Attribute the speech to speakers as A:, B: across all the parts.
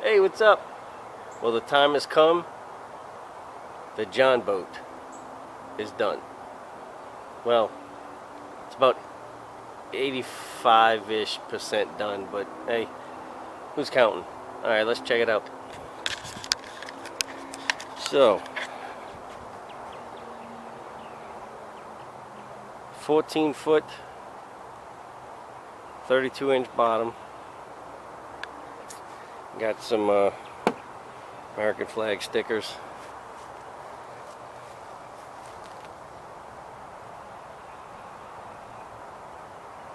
A: Hey, what's up? Well, the time has come. The Jon Boat is done. Well, it's about 85-ish% done, but hey, who's counting? Alright, let's check it out. So, 14-foot, 32-inch bottom. Got some American flag stickers.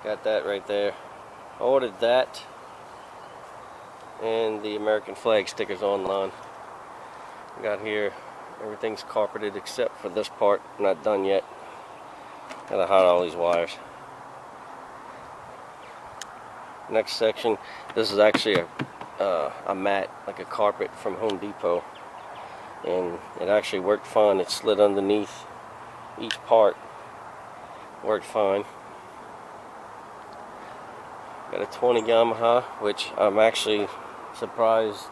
A: Got that right there. I ordered that and the American flag stickers online. Got here, everything's carpeted except for this part. Not done yet. Gotta hide all these wires. Next section, this is actually a mat, like a carpet from Home Depot, and it actually worked fine. It slid underneath each part, worked fine. Got a 20 Yamaha, which I'm actually surprised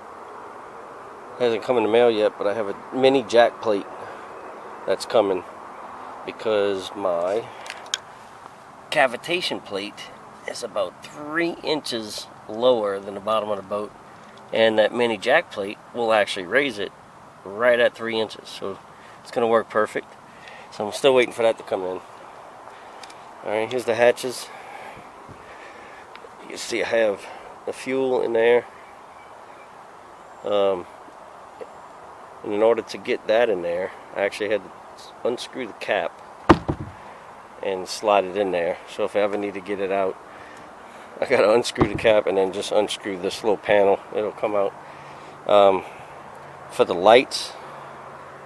A: hasn't come in the mail yet, but I have a mini jack plate that's coming because my cavitation plate is about 3 inches lower than the bottom of the boat, and that mini jack plate will actually raise it right at 3 inches, so it's going to work perfect. So I'm still waiting for that to come in. Alright, here's the hatches. You can see I have the fuel in there, and in order to get that in there, I actually had to unscrew the cap and slide it in there. So if I ever need to get it out, I gotta unscrew the cap and then just unscrew this little panel. It'll come out. For the lights,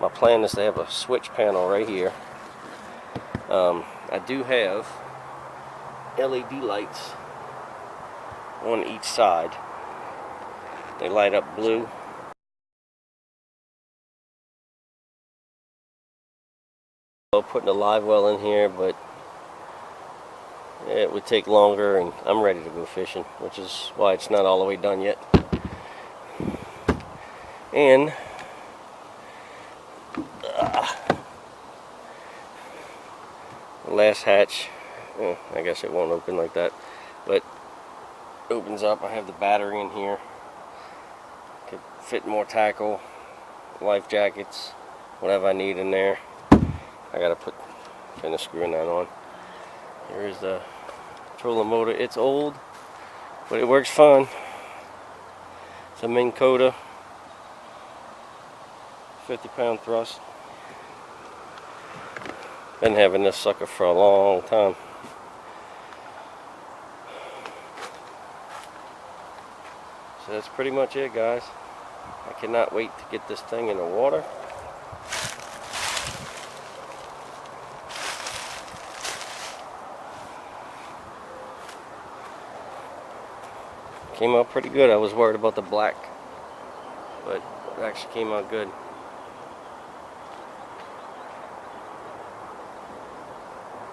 A: my plan is to have a switch panel right here. I do have LED lights on each side. They light up blue. Putting a live well in here, but it would take longer, and I'm ready to go fishing, which is why it's not all the way done yet. And the last hatch, I guess it won't open like that, but opens up. I have the battery in here. Could fit more tackle, life jackets, whatever I need in there. I gotta finish screwing that on. Here's the trolling motor. It's old, but it works fine. It's a Minn Kota 50-pound thrust. Been having this sucker for a long time. So that's pretty much it, guys. I cannot wait to get this thing in the water. Came out pretty good. I was worried about the black, but it actually came out good.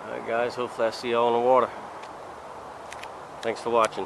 A: Alright guys, hopefully I see y'all in the water. Thanks for watching.